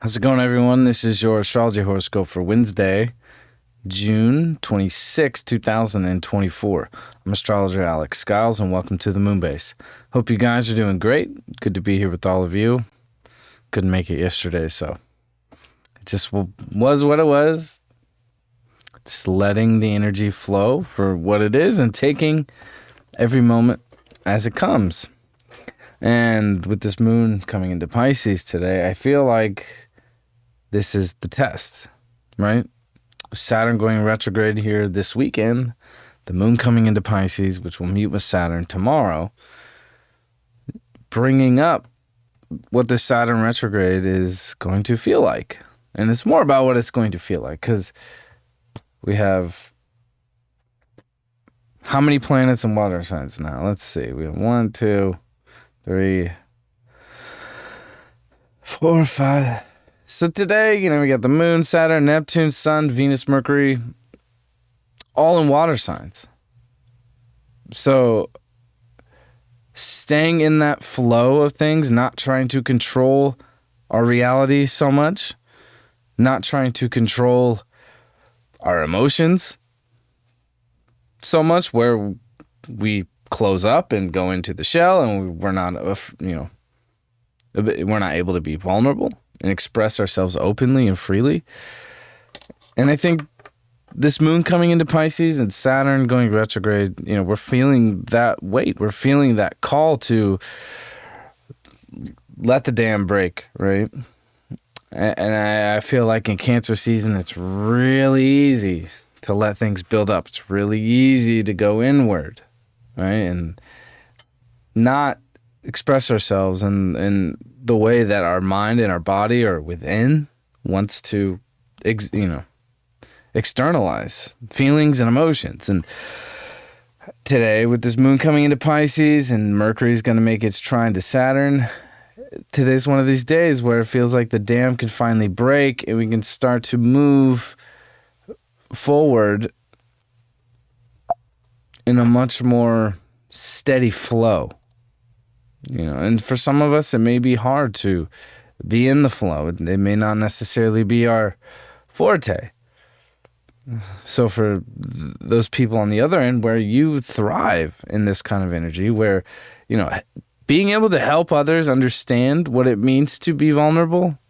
How's it going, everyone? This is your Astrology Horoscope for Wednesday, June 26, 2024. I'm astrologer Alex Skyles, and welcome to the Moonbase. Hope you guys are doing great. Good to be here with all of you. Couldn't make it yesterday, so it just was what it was. Just letting the energy flow for what it is and taking every moment as it comes. And with this moon coming into Pisces today, I feel like this is the test, right? Saturn going retrograde here this weekend, the moon coming into Pisces, which will meet with Saturn tomorrow, bringing up what the Saturn retrograde is going to feel like. And it's more about what it's going to feel like, because we have how many planets and water signs now? Let's see. We have 1, 2, 3, 4, 5. So today, we got the moon, Saturn, Neptune, Sun, Venus, Mercury, all in water signs. So staying in that flow of things, not trying to control our reality so much, not trying to control our emotions so much, where we close up and go into the shell and we're not able to be vulnerable and express ourselves openly and freely. And I think this moon coming into Pisces and Saturn going retrograde, we're feeling that weight. We're feeling that call to let the dam break, right? And I feel like in Cancer season, it's really easy to let things build up. It's really easy to go inward, right? And not express ourselves in the way that our mind and our body or within wants to, externalize feelings and emotions. And today, with this moon coming into Pisces and Mercury's going to make its trine to Saturn, today's one of these days where it feels like the dam can finally break and we can start to move forward in a much more steady flow. And for some of us, it may be hard to be in the flow. It may not necessarily be our forte. So for those people on the other end where you thrive in this kind of energy, where, being able to help others understand what it means to be vulnerable,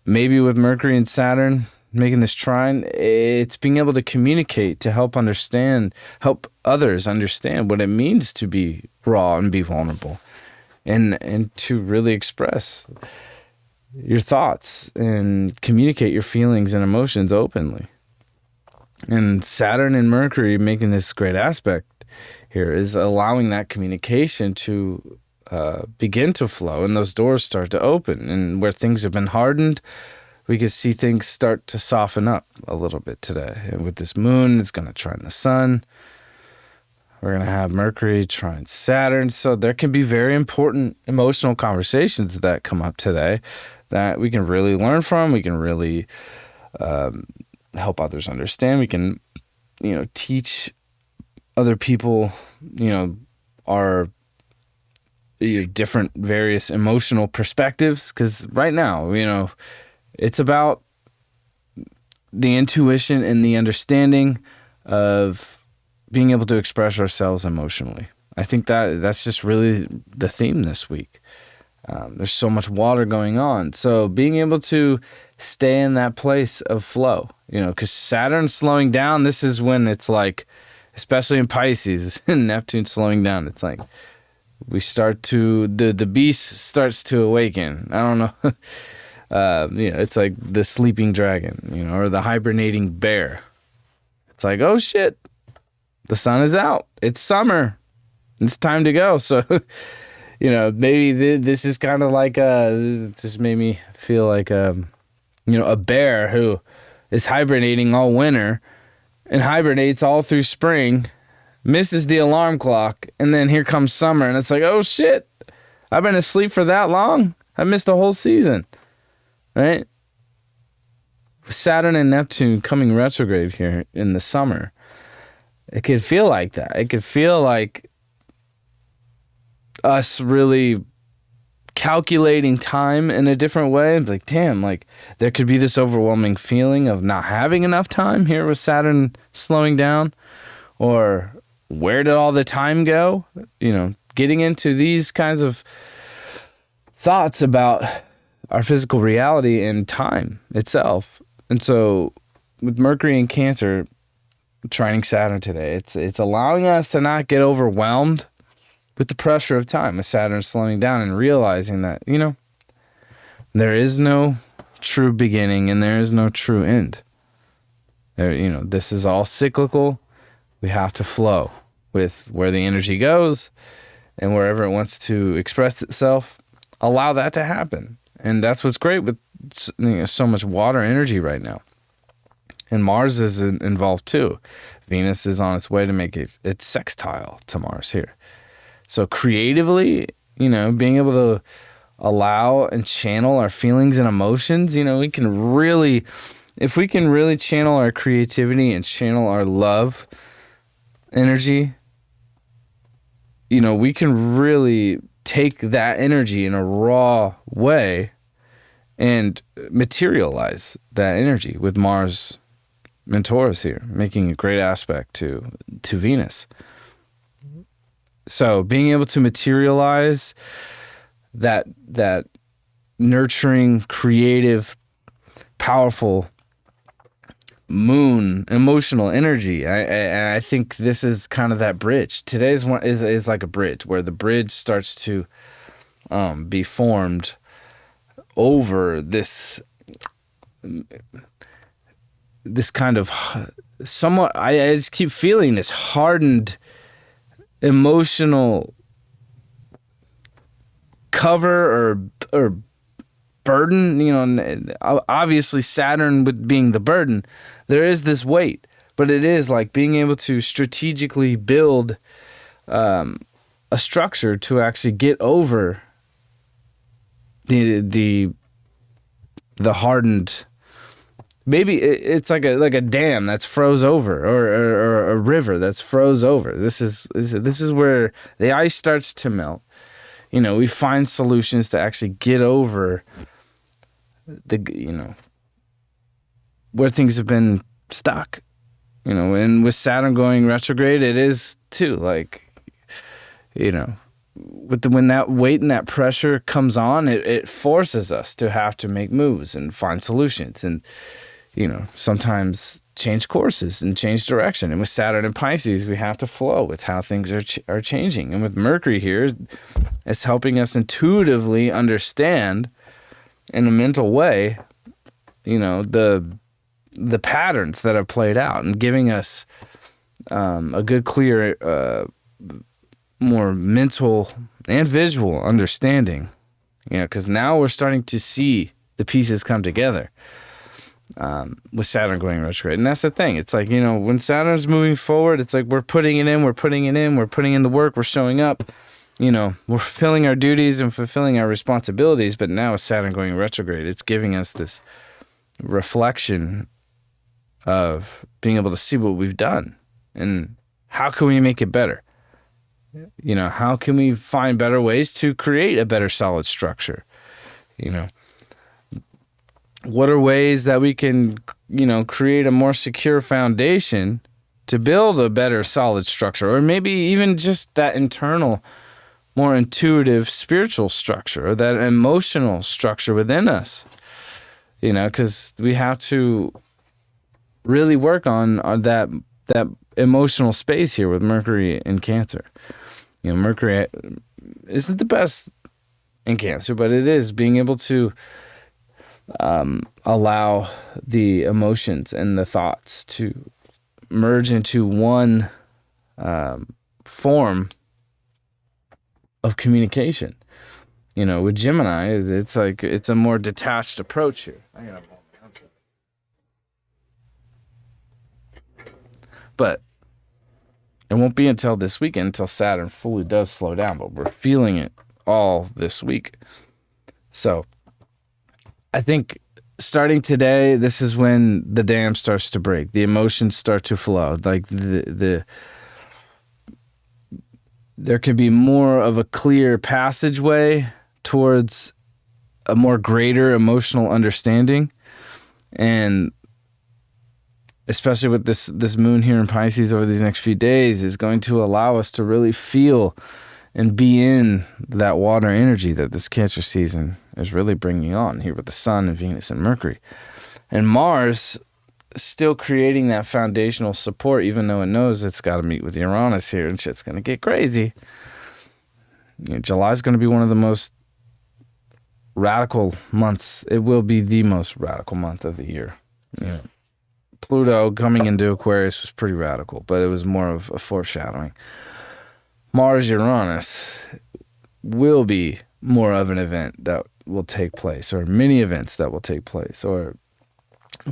maybe with Mercury and Saturn making this trine, it's being able to communicate to help others understand what it means to be raw and be vulnerable, and to really express your thoughts and communicate your feelings and emotions openly. And Saturn and Mercury making this great aspect here is allowing that communication to begin to flow, and those doors start to open. And where things have been hardened, we can see things start to soften up a little bit today. And with this moon, it's going to trine the sun. We're going to have Mercury trine Saturn. So there can be very important emotional conversations that come up today that we can really learn from. We can really help others understand. We can, teach other people, our different various emotional perspectives. Because right now, it's about the intuition and the understanding of being able to express ourselves emotionally. I think that's just really the theme this week. There's so much water going on. So being able to stay in that place of flow, because Saturn's slowing down. This is when it's like, especially in Pisces, Neptune slowing down. It's like we start to, the beast starts to awaken. I don't know. It's like the sleeping dragon, or the hibernating bear. It's like, oh shit, the sun is out. It's summer. It's time to go. So, maybe this is kind of like just made me feel like, a bear who is hibernating all winter and hibernates all through spring, misses the alarm clock, and then here comes summer. And it's like, oh shit, I've been asleep for that long. I missed a whole season. Right? Saturn and Neptune coming retrograde here in the summer, it could feel like that. It could feel like us really calculating time in a different way. Like, damn, like there could be this overwhelming feeling of not having enough time here with Saturn slowing down, or where did all the time go? You know, getting into these kinds of thoughts about our physical reality and time itself. And so with Mercury in Cancer trining Saturn today, it's allowing us to not get overwhelmed with the pressure of time, with Saturn slowing down, and realizing that, you know, there is no true beginning and there is no true end. There, you know, this is all cyclical. We have to flow with where the energy goes, and wherever it wants to express itself, allow that to happen. And that's what's great with, you know, so much water energy right now. And Mars is involved too. Venus is on its way to make its sextile to Mars here. So creatively, you know, being able to allow and channel our feelings and emotions, you know, we can really, if we can really channel our creativity and channel our love energy, you know, we can really take that energy in a raw way and materialize that energy with Mars and Taurus here, making a great aspect to Venus. So being able to materialize that nurturing, creative, powerful moon, emotional energy, I think this is kind of that bridge. Today's one is like a bridge, where the bridge starts to be formed over this kind of somewhat, I just keep feeling this hardened emotional cover or burden, you know. Obviously Saturn with being the burden, there is this weight, but it is like being able to strategically build a structure to actually get over the hardened. Maybe it's like a dam that's froze over, or a river that's froze over. This is where the ice starts to melt. You know, we find solutions to actually get over where things have been stuck. You know, and with Saturn going retrograde, it is too, like, you know, when that weight and that pressure comes on, it forces us to have to make moves and find solutions, and, you know, sometimes change courses and change direction. And with Saturn and Pisces, we have to flow with how things are changing. And with Mercury here, it's helping us intuitively understand in a mental way, you know, the patterns that have played out, and giving us a good, clear, more mental and visual understanding. You know, because now we're starting to see the pieces come together. With Saturn going retrograde. And that's the thing. It's like, you know, when Saturn's moving forward, it's like we're putting in the work, we're showing up, you know, we're fulfilling our duties and fulfilling our responsibilities. But now with Saturn going retrograde, it's giving us this reflection of being able to see what we've done and how can we make it better? You know, how can we find better ways to create a better solid structure? You know, what are ways that we can, you know, create a more secure foundation to build a better solid structure, or maybe even just that internal, more intuitive spiritual structure, or that emotional structure within us, you know, because we have to really work on that emotional space here with Mercury in Cancer. You know, Mercury isn't the best in Cancer, but it is being able to allow the emotions and the thoughts to merge into one form of communication. You know, with Gemini, it's like it's a more detached approach here. But it won't be until this weekend until Saturn fully does slow down, but we're feeling it all this week. So I think starting today, this is when the dam starts to break. The emotions start to flow. Like there can be more of a clear passageway towards a more greater emotional understanding. And especially with this moon here in Pisces over these next few days, is going to allow us to really feel and be in that water energy that this Cancer season is really bringing on here with the Sun and Venus and Mercury. And Mars still creating that foundational support, even though it knows it's got to meet with Uranus here and shit's going to get crazy. July is going to be one of the most radical months. It will be the most radical month of the year. Pluto coming into Aquarius was pretty radical, but it was more of a foreshadowing. Mars Uranus will be more of an event that will take place, or many events that will take place, or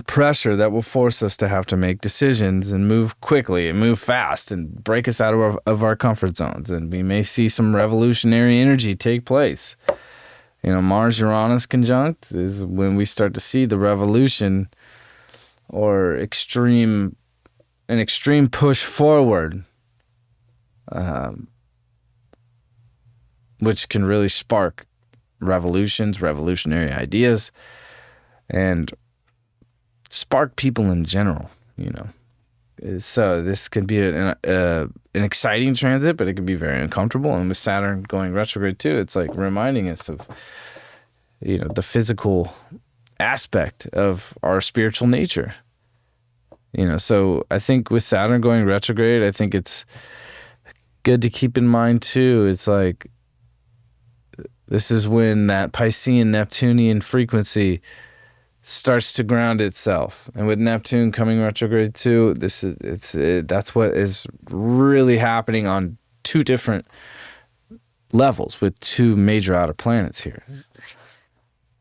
pressure that will force us to have to make decisions and move quickly and move fast and break us out of our comfort zones. And we may see some revolutionary energy take place. Mars Uranus conjunct is when we start to see the revolution or an extreme push forward, which can really spark revolutions, revolutionary ideas, and spark people in general. So this could be an exciting transit, but it can be very uncomfortable. And with Saturn going retrograde too, it's like reminding us of the physical aspect of our spiritual nature. So I think with Saturn going retrograde, I think it's good to keep in mind too. It's like this is when that Piscean Neptunian frequency starts to ground itself. And with Neptune coming retrograde too, that's what is really happening on two different levels with two major outer planets here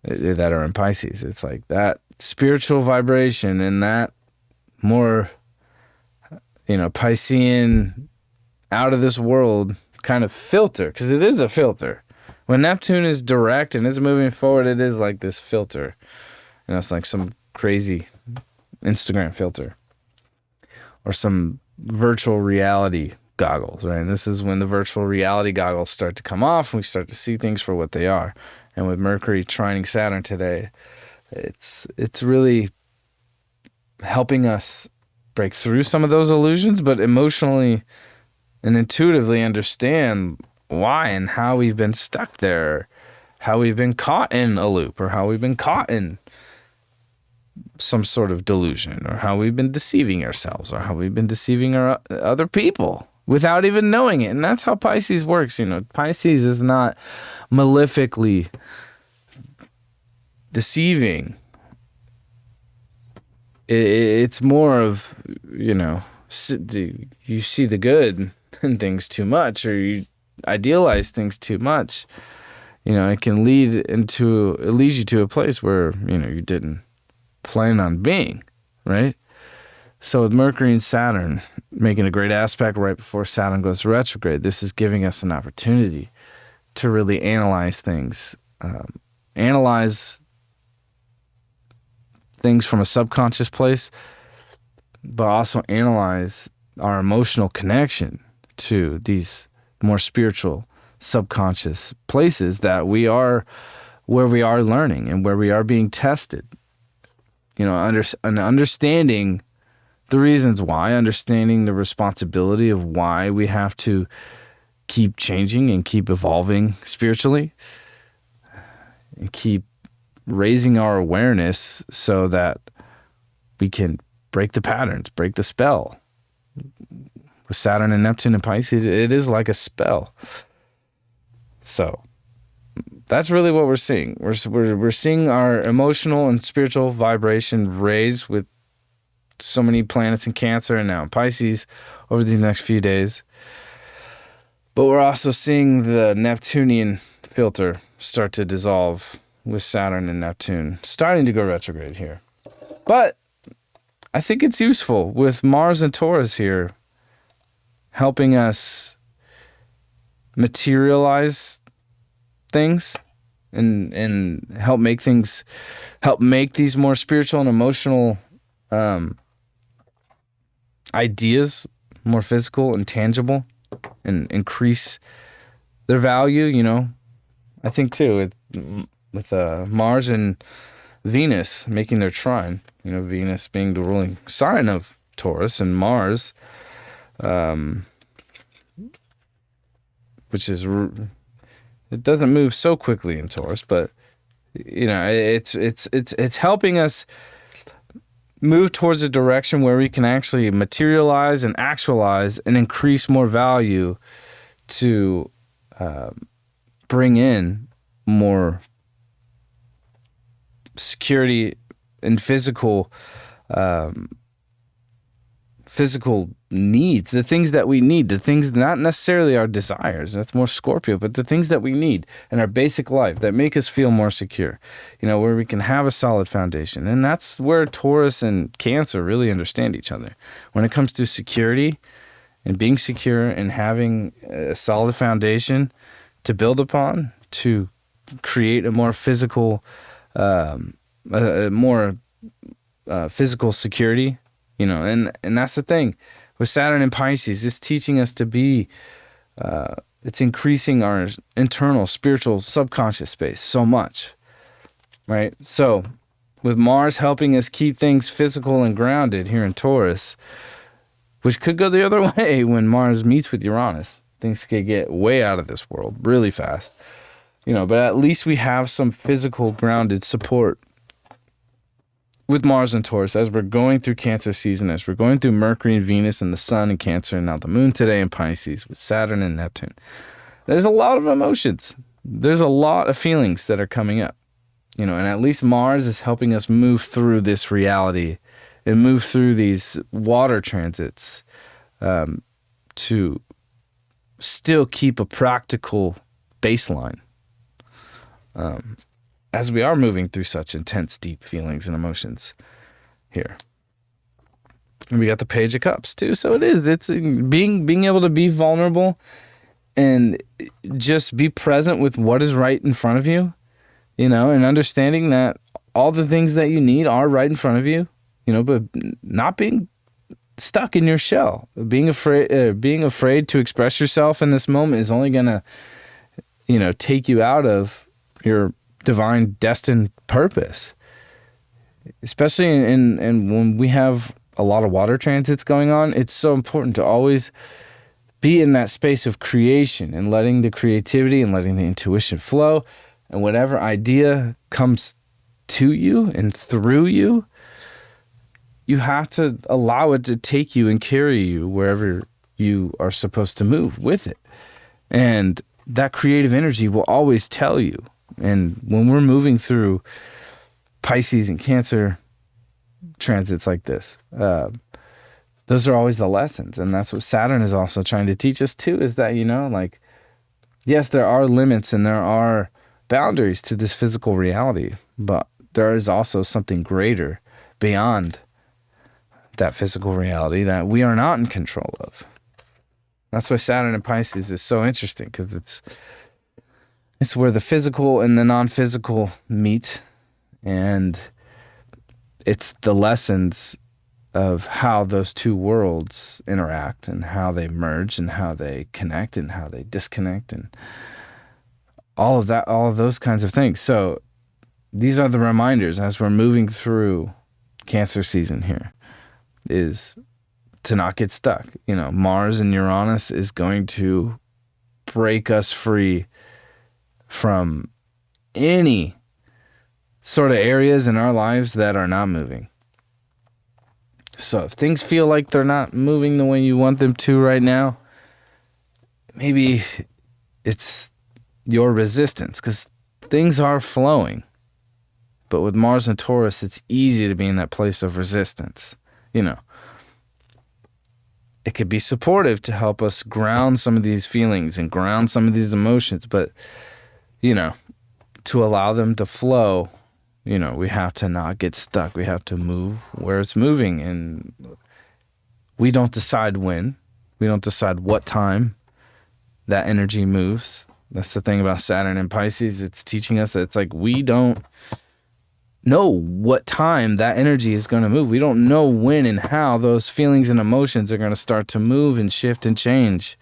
that are in Pisces. It's like that spiritual vibration and that more, Piscean, out of this world kind of filter, because it is a filter. When Neptune is direct and it's moving forward, it is like this filter. It's like some crazy Instagram filter or some virtual reality goggles, right? And this is when the virtual reality goggles start to come off and we start to see things for what they are. And with Mercury trining Saturn today, it's really helping us break through some of those illusions, but emotionally and intuitively understand why and how we've been stuck there, how we've been caught in a loop, or how we've been caught in some sort of delusion, or how we've been deceiving ourselves, or how we've been deceiving our other people without even knowing it. And that's how Pisces works. Pisces is not malefically deceiving. It's more of, you see the good in things too much, or you idealize things too much. It can lead you to a place where, you didn't plan on being, right? So with Mercury and Saturn making a great aspect right before Saturn goes retrograde, this is giving us an opportunity to really analyze things, analyze things from a subconscious place, but also analyze our emotional connection to these more spiritual subconscious places that we are, where we are learning and where we are being tested. Understanding the reasons why, understanding the responsibility of why we have to keep changing and keep evolving spiritually and keep raising our awareness so that we can break the patterns, break the spell. With Saturn and Neptune and Pisces, it is like a spell. So that's really what we're seeing. We're seeing our emotional and spiritual vibration raise with so many planets in Cancer and now in Pisces over these next few days. But we're also seeing the Neptunian filter start to dissolve with Saturn and Neptune starting to go retrograde here. But I think it's useful with Mars and Taurus here helping us materialize things and help make these more spiritual and emotional ideas more physical and tangible and increase their value. I think too, with Mars and Venus making their trine, Venus being the ruling sign of Taurus, and Mars, which is, it doesn't move so quickly in Taurus, but it's helping us move towards a direction where we can actually materialize and actualize and increase more value to bring in more security and physical needs, the things that we need, the things not necessarily our desires, that's more Scorpio, but the things that we need in our basic life that make us feel more secure, where we can have a solid foundation. And that's where Taurus and Cancer really understand each other. When it comes to security and being secure and having a solid foundation to build upon, to create a more physical, physical security, and that's the thing with Saturn and Pisces. It's teaching us to be, it's increasing our internal spiritual subconscious space so much, right? So with Mars helping us keep things physical and grounded here in Taurus, which could go the other way when Mars meets with Uranus, things could get way out of this world really fast, but at least we have some physical grounded support with Mars and Taurus as we're going through Cancer season, as we're going through Mercury and Venus and the Sun in Cancer, and now the Moon today in Pisces with Saturn and Neptune. There's a lot of emotions. There's a lot of feelings that are coming up, and at least Mars is helping us move through this reality and move through these water transits to still keep a practical baseline. As we are moving through such intense, deep feelings and emotions here. And we got the Page of Cups too. So it's being able to be vulnerable and just be present with what is right in front of you, and understanding that all the things that you need are right in front of you, but not being stuck in your shell. Being afraid to express yourself in this moment is only going to, take you out of your divine destined purpose, especially in when we have a lot of water transits going on. It's so important to always be in that space of creation and letting the creativity and letting the intuition flow, and whatever idea comes to you and through you, you have to allow it to take you and carry you wherever you are supposed to move with it. And that creative energy will always tell you. And when we're moving through Pisces and Cancer transits like this, those are always the lessons. And that's what Saturn is also trying to teach us too, is that, yes, there are limits and there are boundaries to this physical reality, but there is also something greater beyond that physical reality that we are not in control of. That's why Saturn and Pisces is so interesting, because it's where the physical and the non-physical meet, and it's the lessons of how those two worlds interact and how they merge and how they connect and how they disconnect and all of that, all of those kinds of things. So these are the reminders as we're moving through Cancer season here, is to not get stuck. Mars and Uranus is going to break us free from any sort of areas in our lives that are not moving. So if things feel like they're not moving the way you want them to right now, maybe it's your resistance, because things are flowing. But with Mars and Taurus, it's easy to be in that place of resistance. It could be supportive to help us ground some of these feelings and ground some of these emotions, but to allow them to flow, we have to not get stuck. We have to move where it's moving, and we don't decide when. We don't decide what time that energy moves. That's the thing about Saturn and Pisces. It's teaching us that it's like we don't know what time that energy is going to move. We don't know when and how those feelings and emotions are going to start to move and shift and change.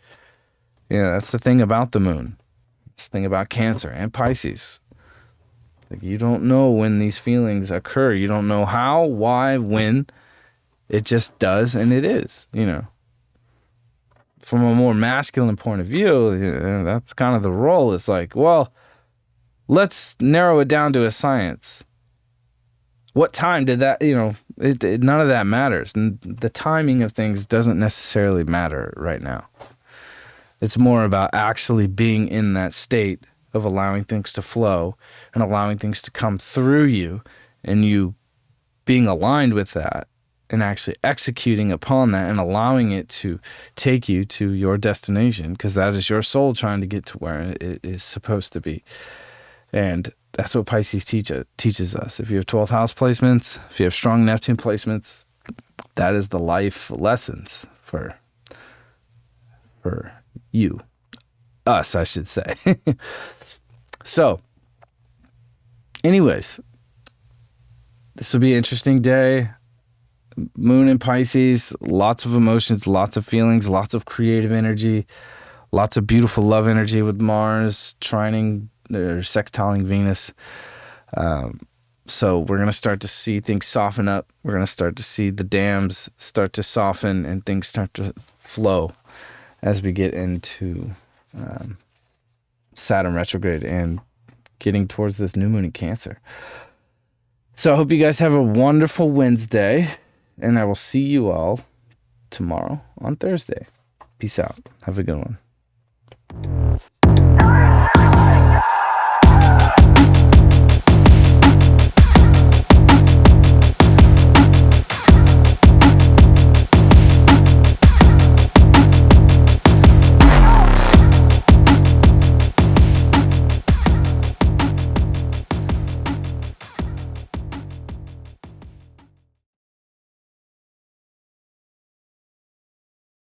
That's the thing about the moon. That's the thing about Cancer and Pisces. Like, you don't know when these feelings occur. You don't know how, why, when. It just does, and it is, you know. From a more masculine point of view, you know, that's kind of the role. It's like, well, let's narrow it down to a science. What time did that, you know, none of that matters. And the timing of things doesn't necessarily matter right now. It's more about actually being in that state of allowing things to flow and allowing things to come through you, and you being aligned with that and actually executing upon that and allowing it to take you to your destination, because that is your soul trying to get to where it is supposed to be. And that's what Pisces teaches us. If you have 12th house placements, if you have strong Neptune placements, that is the life lessons for you. Us, I should say. So, anyways, this will be an interesting day. Moon in Pisces, lots of emotions, lots of feelings, lots of creative energy, lots of beautiful love energy with Mars trining or sextiling Venus. So we're going to start to see things soften up. We're going to start to see the dams start to soften and things start to flow as we get into Saturn retrograde and getting towards this new moon in Cancer. So I hope you guys have a wonderful Wednesday, and I will see you all tomorrow on Thursday. Peace out. Have a good one.